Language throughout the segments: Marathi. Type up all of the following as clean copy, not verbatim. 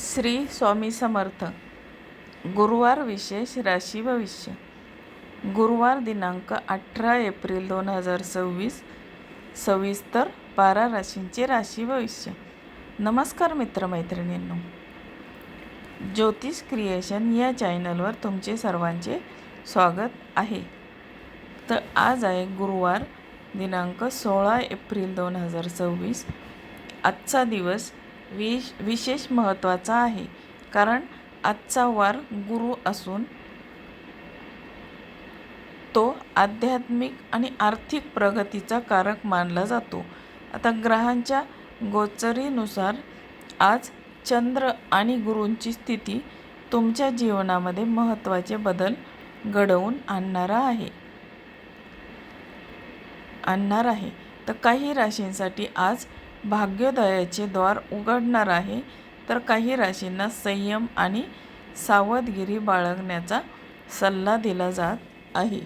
श्री स्वामी समर्थ. गुरुवार विशेष राशी भविष्य. गुरुवार दिनांक 18 एप्रिल 2026. सविस्तर 12 राशींचे राशी भविष्य. नमस्कार मित्रमैत्रिणींनो, ज्योतिष क्रिएशन या चॅनलवर तुमचे सर्वांचे स्वागत आहे. तर आज आहे गुरुवार दिनांक 16 एप्रिल 2026. आजचा दिवस विशेष महत्त्वाचा आहे, कारण आजचा वार गुरु असून तो आध्यात्मिक आणि आर्थिक प्रगतीचा कारक मानला जातो. आता ग्रहांच्या गोचरीनुसार आज चंद्र आणि गुरूंची स्थिती तुमच्या जीवनामध्ये महत्त्वाचे बदल घडवून आणणार आहे. तर काही राशींसाठी आज भाग्योदयाचे द्वार उघडणार आहे, तर काही राशींना संयम आणि सावधगिरी बाळगण्याचा सल्ला दिला जात आहे.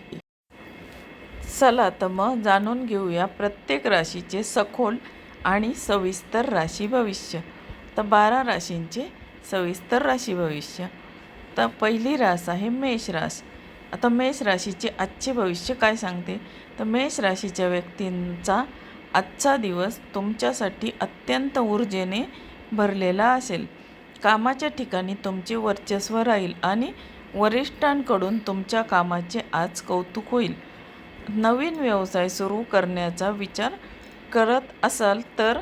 चला तर मग जाणून घेऊया प्रत्येक राशीचे सखोल आणि सविस्तर राशी भविष्य. तर 12 राशींचे सविस्तर राशी भविष्य. तर पहिली रास आहे मेष रास. आता मेष राशीचे आजचे भविष्य काय सांगते, तर मेष राशीच्या व्यक्तींचा आजचा दिवस तुमच्यासाठी अत्यंत ऊर्जेने भरलेला असेल. कामाच्या ठिकाणी तुमचे वर्चस्व राहील आणि वरिष्ठांकडून तुमच्या कामाचे आज कौतुक होईल. नवीन व्यवसाय सुरू करण्याचा विचार करत असाल तर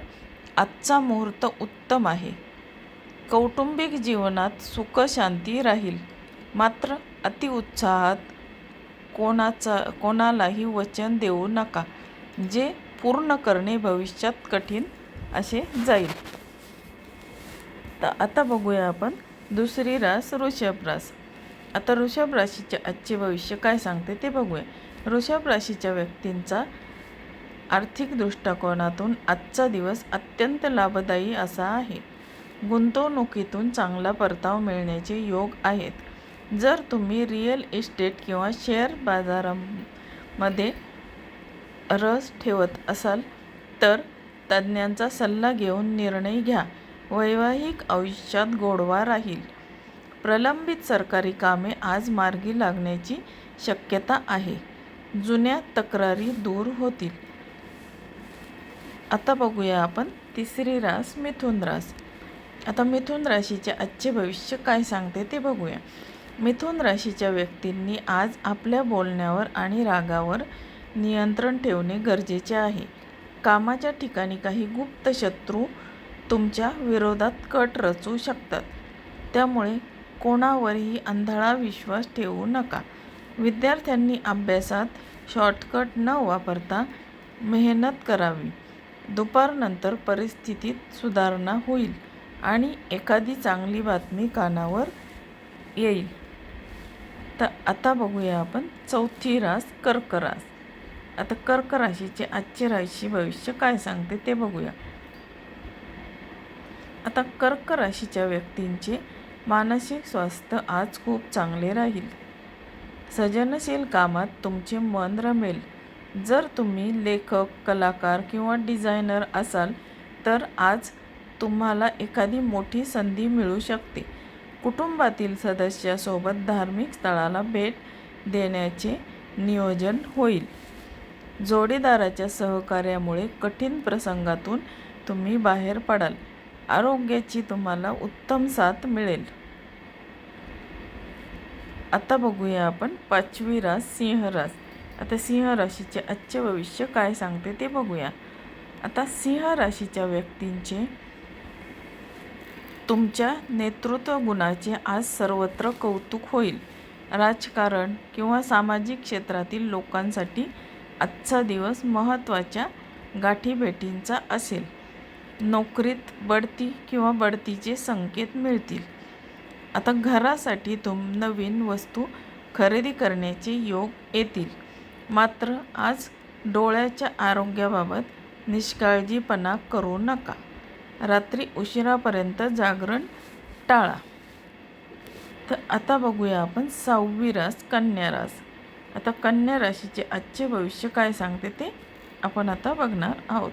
आजचा मुहूर्त उत्तम आहे. कौटुंबिक जीवनात सुख शांती राहील, मात्र अतिउत्साहात कोणालाही वचन देऊ नका, जे पूर्ण करणे भविष्यात कठीण असे जाईल. तर आता बघूया आपण दुसरी रास वृषभ रास. आता वृषभ राशीचे आजचे भविष्य काय सांगते ते बघूया. वृषभ राशीच्या व्यक्तींचा आर्थिक दृष्टिकोनातून आजचा दिवस अत्यंत लाभदायी असा आहे. गुंतवणुकीतून चांगला परतावा मिळण्याचे योग आहेत. जर तुम्ही रिअल इस्टेट किंवा शेअर बाजारामध्ये रस ठेवत असाल तर तज्ज्ञांचा सल्ला घेऊन निर्णय घ्या. वैवाहिक आयुष्यात गोडवा राहील. प्रलंबित सरकारी कामे आज मार्गी लागण्याची शक्यता आहे. जुन्या तक्रारी दूर होतील. आता बघूया आपण तिसरी रास मिथुन रास. आता मिथुन राशीचे आजचे भविष्य काय सांगते ते बघूया. मिथुन राशीच्या व्यक्तींनी आज आपल्या बोलण्यावर आणि रागावर नियंत्रण ठेवणे गरजेचे आहे. कामाच्या ठिकाणी काही गुप्त शत्रू तुमच्या विरोधात कट रचू शकतात, त्यामुळे कोणावरही अंधळा विश्वास ठेवू नका. विद्यार्थ्यांनी अभ्यासात शॉर्टकट न वापरता मेहनत करावी. दुपारनंतर परिस्थितीत सुधारणा होईल आणि एखादी चांगली बातमी कानावर येईल. तर आता बघूया आपण चौथी रास कर्क रास. आता कर्क राशीचे आजचे राशी भविष्य काय सांगते ते बघूया. आता कर्क राशीच्या व्यक्तींचे मानसिक स्वास्थ्य आज खूप चांगले राहील. सृजनशील कामात तुमचे मन रमेल. जर तुम्ही लेखक, कलाकार किंवा डिझायनर असाल तर आज तुम्हाला एखादी मोठी संधी मिळू शकते. कुटुंबातील सदस्यासोबत धार्मिक स्थळाला भेट देण्याचे नियोजन होईल. जोडीदाराच्या सहकार्यामुळे कठीण प्रसंगातून तुम्ही बाहेर पडाल. आरोग्याची तुम्हाला उत्तम साथ मिळेल. आता बघूया आपण पाचवी रास सिंह रास. आता सिंह राशीचे आजचे भविष्य काय सांगते ते बघूया. आता सिंह राशीच्या व्यक्तींचे तुमच्या नेतृत्व गुणाचे आज सर्वत्र कौतुक होईल. राजकारण किंवा सामाजिक क्षेत्रातील लोकांसाठी आजचा दिवस महत्त्वाच्या गाठीभेटींचा असेल. नोकरीत बढती किंवा बढतीचे संकेत मिळतील. आता घरासाठी नवीन वस्तू खरेदी करण्याचे योग येतील, मात्र आज डोळ्याच्या आरोग्याबाबत निष्काळजीपणा करू नका. रात्री उशिरापर्यंत जागरण टाळा. तर आता बघूया आपण 6वी रास कन्या रास. आता कन्या राशीचे आजचे भविष्य काय सांगते ते आपण आता बघणार आहोत.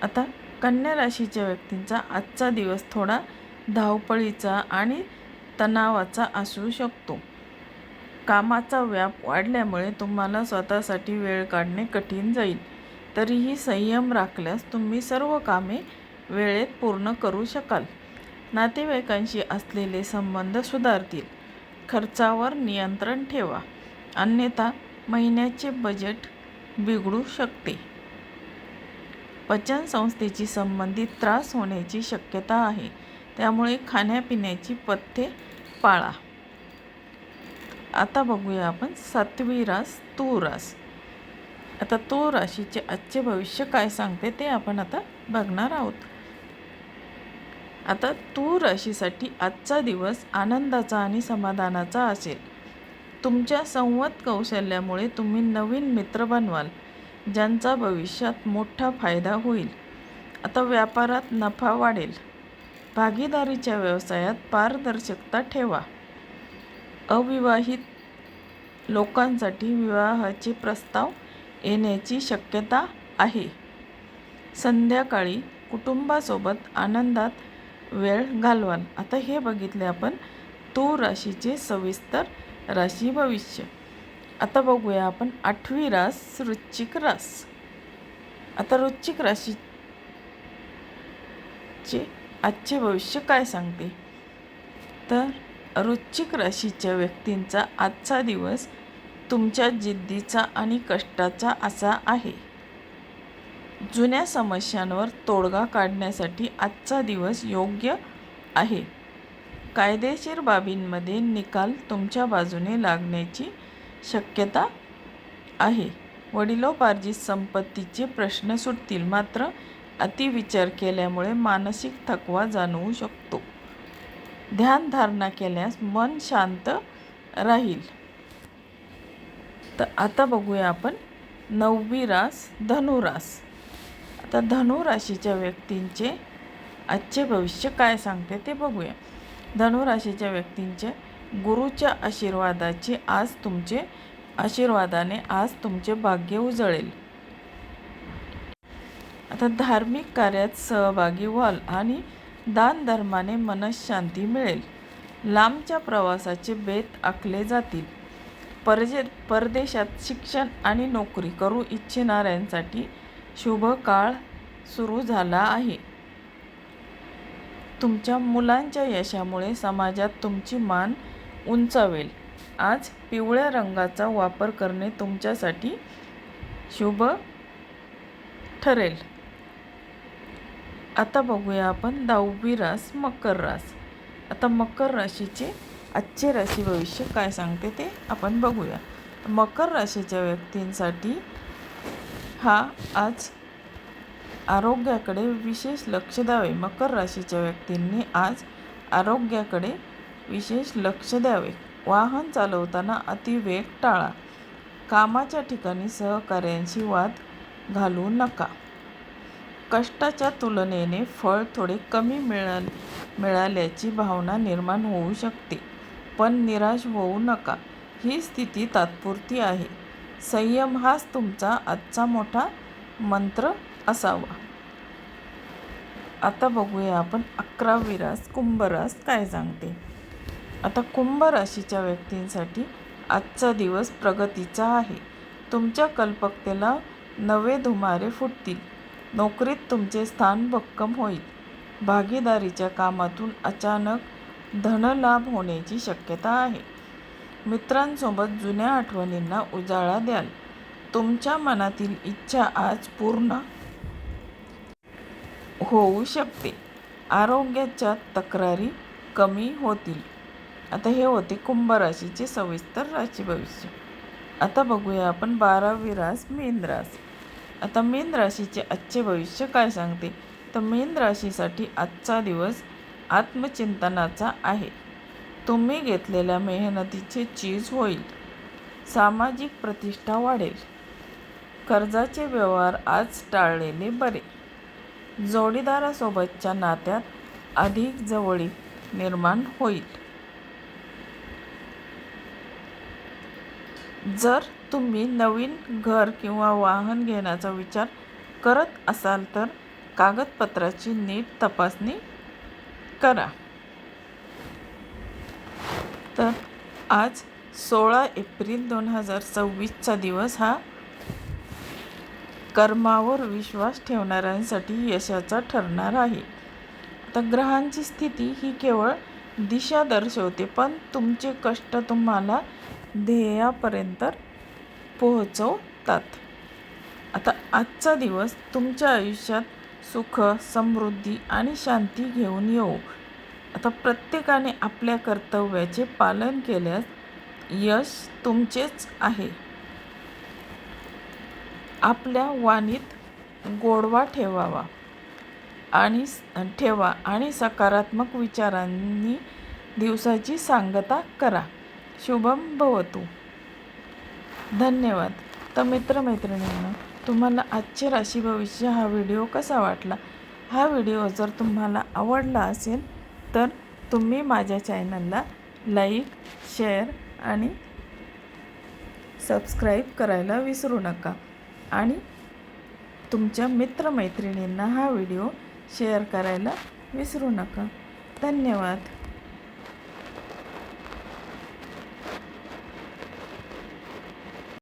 आता कन्या राशीच्या व्यक्तींचा आजचा दिवस थोडा धावपळीचा आणि तणावाचा असू शकतो. कामाचा व्याप वाढल्यामुळे तुम्हाला स्वतःसाठी वेळ काढणे कठीण जाईल. तरीही संयम राखल्यास तुम्ही सर्व कामे वेळेत पूर्ण करू शकाल. नातेवाईकांशी असलेले संबंध सुधारतील. खर्चावर नियंत्रण ठेवा, अन्यथा महिन्याचे बजेट बिघडू शकते. पचनसंस्थेशी संबंधित त्रास होण्याची शक्यता आहे, त्यामुळे खाण्यापिण्याची पथ्ये पाळा. आता बघूया आपण 7वी रास तूळ रास. आता तूळ राशीचे आजचे भविष्य काय सांगते ते आपण आता बघणार आहोत. आता तूळ राशीसाठी आजचा दिवस आनंदाचा आणि समाधानाचा असेल. तुमच्या संवाद कौशल्यामुळे तुम्ही नवीन मित्र बनवाल, ज्यांचा भविष्यात मोठा फायदा होईल. आता व्यापारात नफा वाढेल. भागीदारीच्या व्यवसायात पारदर्शकता ठेवा. अविवाहित लोकांसाठी विवाहाचे प्रस्ताव येण्याची शक्यता आहे. संध्याकाळी कुटुंबासोबत आनंदात वेळ घालवाल. आता हे बघितले आपण तूळ राशीचे सविस्तर राशी भविष्य. आता बघूया आपण 8वी रास वृश्चिक रास. आता वृश्चिक राशीचे आजचे भविष्य काय सांगते तर वृश्चिक राशीच्या व्यक्तींचा आजचा दिवस तुमच्या जिद्दीचा आणि कष्टाचा असा आहे. जुन्या समस्यांवर तोडगा काढण्यासाठी आजचा दिवस योग्य आहे. कायदेशीर बाबींमध्ये निकाल तुमच्या बाजूने लागण्याची शक्यता आहे. वडिलोपार्जित संपत्तीचे प्रश्न सुटतील, मात्र अतिविचार केल्यामुळे मानसिक थकवा जाणवू शकतो. ध्यानधारणा केल्यास मन शांत राहील. तर आता बघूया आपण 9वी रास धनुरास. आता धनुराशीच्या व्यक्तींचे आजचे भविष्य काय सांगते ते बघूया. धनुराशीच्या व्यक्तींचे गुरुच्या आशीर्वादाने आज तुमचे भाग्य उजळेल. आता धार्मिक कार्यात सहभागी व्हाल आणि दानधर्माने मनःशांती मिळेल. लांबच्या प्रवासाचे बेत आखले जातील. परदेशात शिक्षण आणि नोकरी करू इच्छिणाऱ्यांसाठी शुभ काळ सुरू झाला आहे. तुमच्या मुलांच्या यशामुळे समाजात तुमची मान उंचावेल. आज पिवळ्या रंगाचा वापर करणे तुमच्यासाठी शुभ ठरेल. आता बघूया आपण 10वी रास मकर रास. आता मकर राशीचे आजचे राशी भविष्य काय सांगते ते आपण बघूया. मकर राशीच्या व्यक्तींसाठी आज आरोग्याकडे विशेष लक्ष द्यावे. मकर राशीच्या व्यक्तींनी आज आरोग्याकडे विशेष लक्ष द्यावे. वाहन चालवताना अतिवेग टाळा. कामाच्या ठिकाणी सहकाऱ्यांशी वाद घालू नका. कष्टाच्या तुलनेने फळ थोडे कमी मिळाल्याची भावना निर्माण होऊ शकते, पण निराश होऊ नका. ही स्थिती तात्पुरती आहे. संयम हाच तुमचा आजचा मोठा मंत्र असावा. आता बघूया आपण 11वी रास कुंभ रास काय सांगते. आता कुंभ राशीच्या व्यक्तींसाठी आजचा दिवस प्रगतीचा आहे. तुमच्या कल्पकतेला नवे धुमारे फुटतील. नोकरीत तुमचे स्थान भक्कम होईल. भागीदारीच्या कामातून अचानक धनलाभ होण्याची शक्यता आहे. मित्रांसोबत जुन्या आठवणींना उजाळा द्याल. तुमच्या मनातील इच्छा आज पूर्ण होऊ शकते. आरोग्याच्या तक्रारी कमी होतील. आता हे होते कुंभ राशीचे सविस्तर राशी भविष्य. आता बघूया आपण 12वी रास मीन रास. आता मीन राशीचे आजचे भविष्य काय सांगते तर मीन राशीसाठी आजचा दिवस आत्मचिंतनाचा आहे. तुम्ही घेतलेल्या मेहनतीचे चीज होईल. सामाजिक प्रतिष्ठा वाढेल. कर्जाचे व्यवहार आज टाळलेले बरे. जोडीदारासोबतच्या नात्यात अधिक जवळीक निर्माण होईल. जर तुम्ही नवीन घर किंवा वाहन घेण्याचा विचार करत असाल तर कागदपत्राची नीट तपासणी करा. आज 16 एप्रिल 2026चा दिवस हा कर्मावर विश्वास ठेवणाऱ्यांसाठी यशाचा ठरणार आहे. आता ग्रहांची स्थिती ही केवळ दिशा दर्शवते, पण तुमचे कष्ट तुम्हाला ध्येयापर्यंत पोहोचवतात. आता आजचा दिवस तुमच्या आयुष्यात सुख, समृद्धी आणि शांती घेऊन येऊ. आता प्रत्येकाने आपल्या कर्तव्याचे पालन केल्यास यश तुमचेच आहे. आपल्या वाणीत गोडवा ठेवा आणि सकारात्मक विचारांनी दिवसाची सांगता करा. शुभम भवतु. धन्यवाद. तर मित्रमैत्रिणींनो, तुम्हाला आजचे राशी भविष्य हा व्हिडिओ कसा वाटला? हा व्हिडिओ जर तुम्हाला आवडला असेल तर तुम्ही माझ्या चॅनलला लाईक, शेअर आणि सबस्क्राईब करायला विसरू नका. आणि तुमच्या मित्रमैत्रिणींना हा व्हिडिओ शेअर करायला विसरू नका. धन्यवाद.